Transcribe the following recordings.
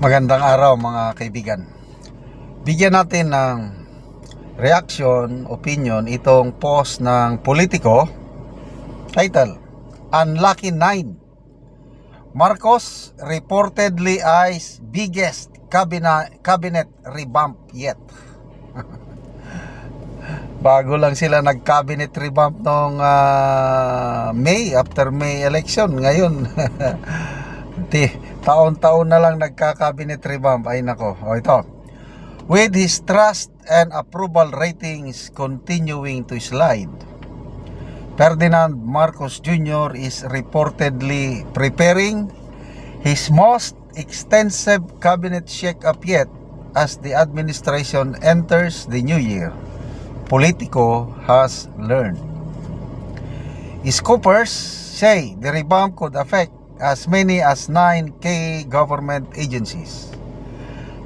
Magandang araw mga kaibigan. Bigyan natin ng reaction, opinion itong post ng Politico. Title, Unlucky 9. Marcos reportedly eyes biggest cabinet revamp yet. Bago lang sila nag-cabinet revamp noong May, after May election. Ngayon, taon-taon na lang nagka-cabinet revamp. Ay nako, ito. With his trust and approval ratings continuing to slide, Ferdinand Marcos Jr. is reportedly preparing his most extensive cabinet shake-up yet as the administration enters the new year, Politico has learned. Scoopers say the revamp could affect as many as 9 key government agencies.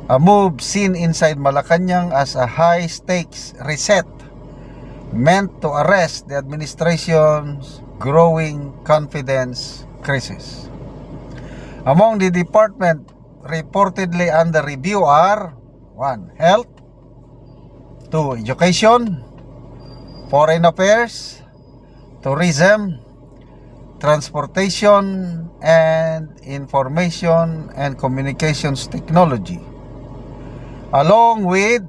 A move seen inside Malacanang as a high-stakes reset meant to arrest the administration's growing confidence crisis. Among the department reportedly under review are 1. Health, 2. Education, Foreign Affairs, Tourism, Transportation, and Information and Communications Technology, along with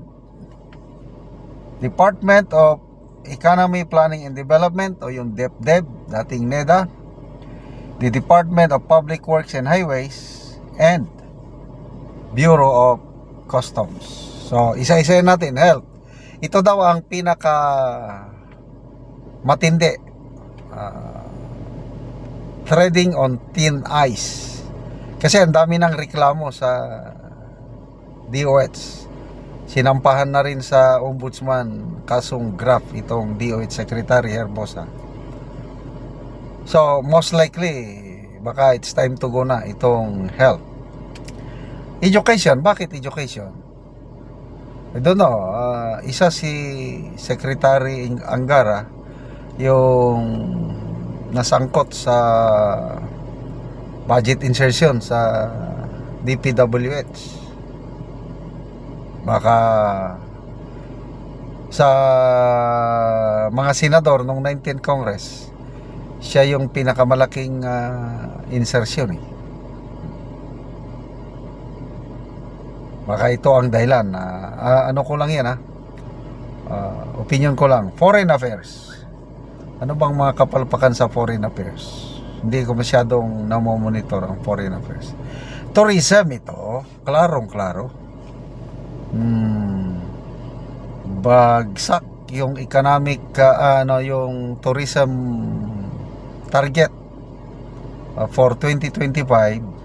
Department of Economy, Planning and Development o yung DepDev, dating NEDA, the Department of Public Works and Highways, and Bureau of Customs. So, isa-isa natin. Health. Ito daw ang pinaka matindi. Treading on thin ice. Kasi ang dami ng reklamo sa DOH. Sinampahan na rin sa ombudsman kasong graft itong DOH Secretary Herbosa. So most likely baka it's time to go na itong health. Education, bakit education? I don't know, isa si Secretary Angara yung nasangkot sa budget insertion sa DPWH. Baka sa mga senador nung 19th Congress, siya yung pinakamalaking insertion eh. Baka ito ang dahilan. Ano ko lang yan opinion ko lang. Foreign Affairs. Ano bang mga kapalpakan sa Foreign Affairs? Hindi ko masyadong namomonitor ang Foreign Affairs. Tourism ito, klarong-klaro. Bagsak yung economic yung tourism target for 2025.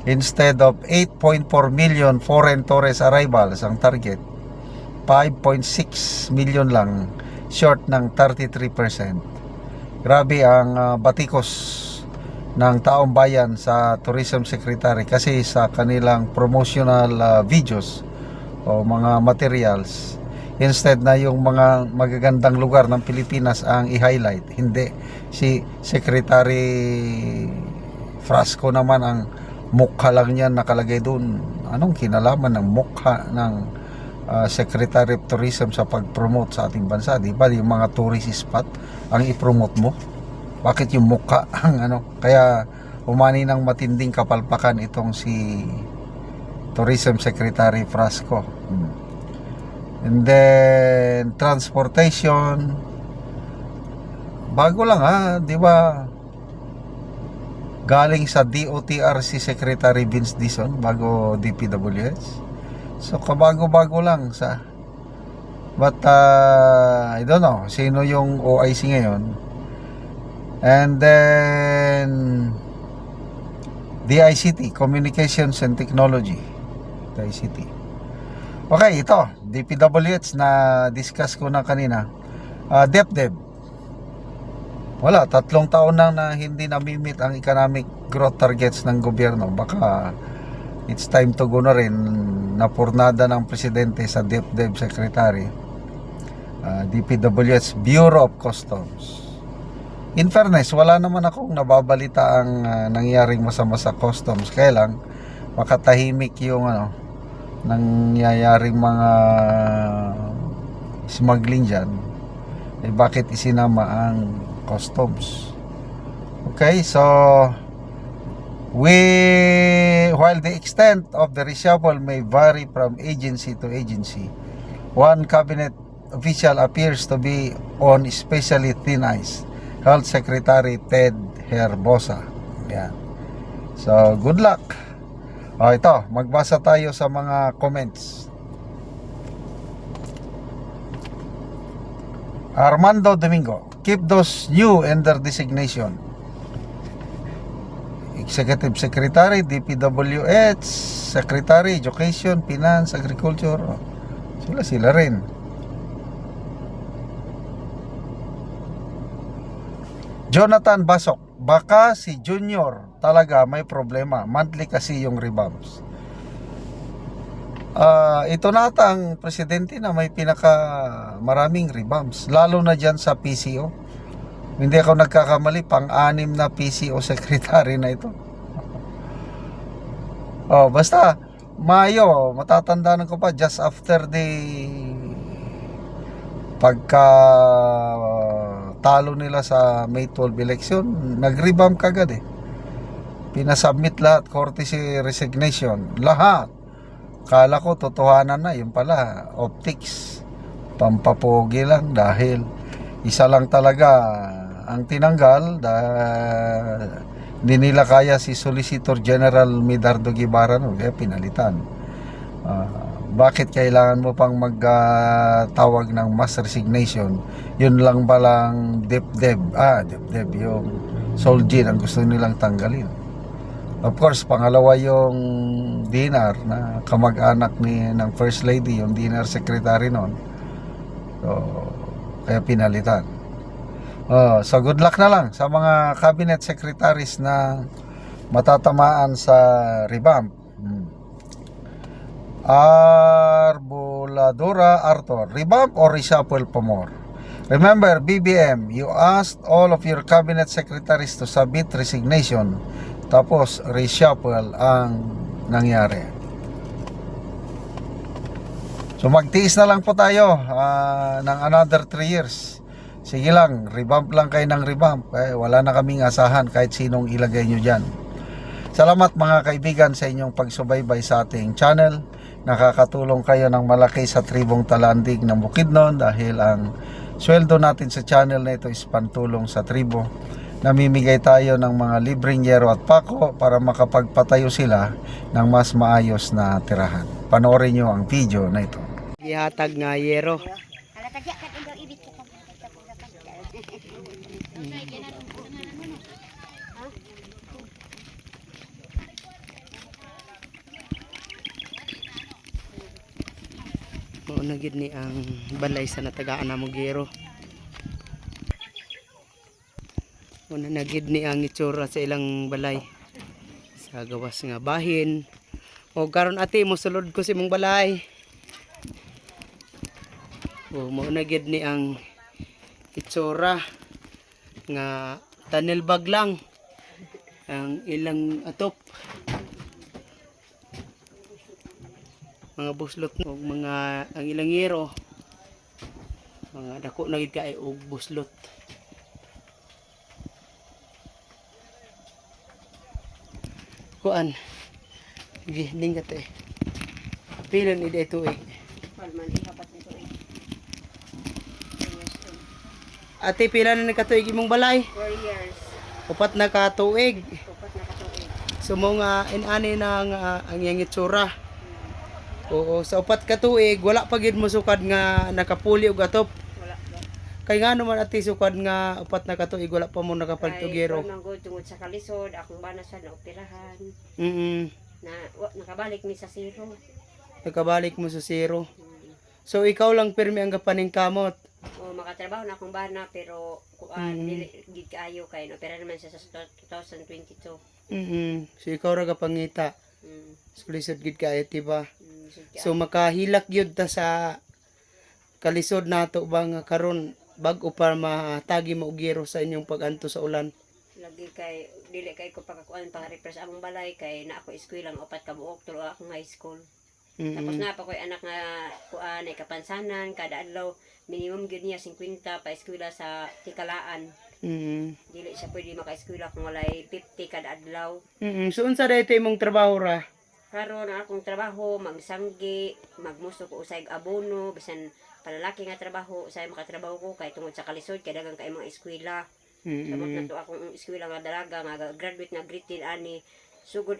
Instead of 8.4 million foreign tourist arrivals ang target, 5.6 million lang, short ng 33%. Grabe ang batikos ng taong bayan sa Tourism Secretary kasi sa kanilang promotional videos o mga materials, instead na yung mga magagandang lugar ng Pilipinas ang i-highlight, hindi. Si Secretary Frasco naman, ang mukha lang niya nakalagay doon. Anong kinalaman ng mukha ng Secretary of Tourism sa pag-promote sa ating bansa? Di ba yung mga tourist spot ang i-promote mo? Bakit yung mukha ang Kaya umani ng matinding kapalpakan itong si Tourism Secretary Frasco. And then transportation, bago lang di ba? Galing sa DOTR si Secretary Vince Dizon bago DPWH. So kabago-bago lang sa. But I don't know sino yung OIC ngayon. And then DICT, Communications and Technology. DICT. Okay, ito, DPWH na discuss ko na kanina. DepDev. Wala, 3 taon na hindi namimit ang economic growth targets ng gobyerno. Baka it's time to go na rin. Napurnada ng presidente sa DepDev Secretary. DPWH, Bureau of Customs. In fairness, wala naman akong nababalita ang nangyaring masama sa customs. Kaya lang, makatahimik yung nangyayaring mga smuggling dyan, bakit isinama ang customs? Okay, so while the extent of the reshuffle may vary from agency to agency, one cabinet official appears to be on especially thin ice, Health Secretary Ted Herbosa. Yan. So, good luck. Ito, magbasa tayo sa mga comments. Armando Domingo, keep those new in their designation. Executive Secretary, DPWH, Secretary, Education, Finance, Agriculture. Sila rin. Jonathan Basok, baka si Junior talaga may problema. Monthly kasi yung revamps. Ito na ang presidente na may maraming revamps. Lalo na dyan sa PCO. Hindi ako nagkakamali, pang-anim na PCO secretary na ito. Basta Mayo, matatandaan ko pa, just after the pagka talo nila sa May 12 election, nag-revamp kagad pinasubmit lahat, courtesy resignation, lahat. Kala ko totohanan na, yun pala optics, pampapogi lang, dahil isa lang talaga ang tinanggal, hindi nila kaya si Solicitor General Medardo Guevara, kaya pinalitan. Bakit kailangan mo pang magtawag ng mass resignation? Yun lang balang DepDep yung Solgin ang gusto nilang tanggalin. Of course, pangalawa yung DNR na kamag-anak ng First Lady, yung DNR Secretary noon. So, kaya pinalitan. So good luck na lang sa mga cabinet secretaries na matatamaan sa revamp. Arboladora Arthur, revamp or reshuffle pa more? Remember, BBM, you asked all of your cabinet secretaries to submit resignation, tapos reshuffle ang nangyari. So magtiis na lang po tayo ng another 3 years. Sige lang, revamp lang kayo ng revamp. Wala na kaming asahan kahit sinong ilagay nyo dyan. Salamat mga kaibigan sa inyong pagsubaybay sa ating channel. Nakakatulong kayo ng malaki sa tribong Talandig ng Bukidnon dahil ang sweldo natin sa channel na ito is pantulong sa tribo. Namimigay tayo ng mga libreng yero at pako para makapagpatayo sila ng mas maayos na tirahan. Panoorin nyo ang video na ito. Ihatag nga yero. Mauna gid ni ang balay sa natagaan na mo gero. Mauna na gid ni ang itsura sa ilang balay sa gawas nga bahin. O karon ate mo sulod ko si mong balay. O mauna gid ni ang itsura nga tunnel bag lang ang ilang atop. Mga buslot o mga ang ilang yero, mga dako na gid kay og buslot. Kuan giling ka te pilan ni dito ate pila na nakatuig imong balay? 4 years. Upat na katuig. Upat na katuig. So mo nga inani na ang iyang itsura. Oo, sa upat ka tuig, wala pa gid mo sukad nga nakapuli og atop. Wala ba? Kay nga naman ati sukad nga upat na ka tuig, wala pa mo nakapalit og gero. Kay manggod tungod sa kalisod, akong bana sa naoperahan. Na nakabalik ni sa zero. Nakabalik mo sa zero. So ikaw lang pirmi ang gapaning kamot. O makatrabaho na akong bana pero dili gid kaayo kay opera naman siya sa 2022. So ikaw ra gapangita. Mm. So lisod gid kaayo tiba. Lisod So makahilak gyud ta sa kalisod nato ba nga karon bag-o pa matagi mo og gero sa inyong paganto sa ulan. lagi kay dili kay ko pagkakuan pa refresh among balay kay na ako eskwela lang upat ka buok tulo akong high school. Tapos na pa ko'y anak nga kuan ay kapansanan kada adlaw minimum gyud niya 50 pa eskwela sa tikalaan. Dili siya pwede maka-eskwela kung walay 50 kada adlaw. So unsa dayto imong trabaho ra? Karon ang akong trabaho magsanggi, magmuso ko usay abono bisan palalaki nga trabaho usay makatrabaho ko kay tungod sa kalisod kay daghang kay mga eskwela. Samot na to akong eskwela nga dalaga nga graduate nga grade 10 ani. Sugod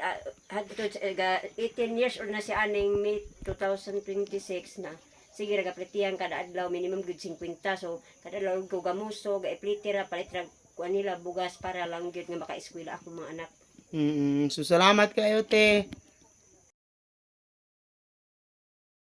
hadto 18 years old na si aning May 2026 na. Sige ra gaplitian kada adlaw minimum gud 50 so kada adlaw ko gamuso gaiplitira palit ra kuan nila bugas para lang gyud nga maka-eskwela akong mga anak. So salamat kayo te.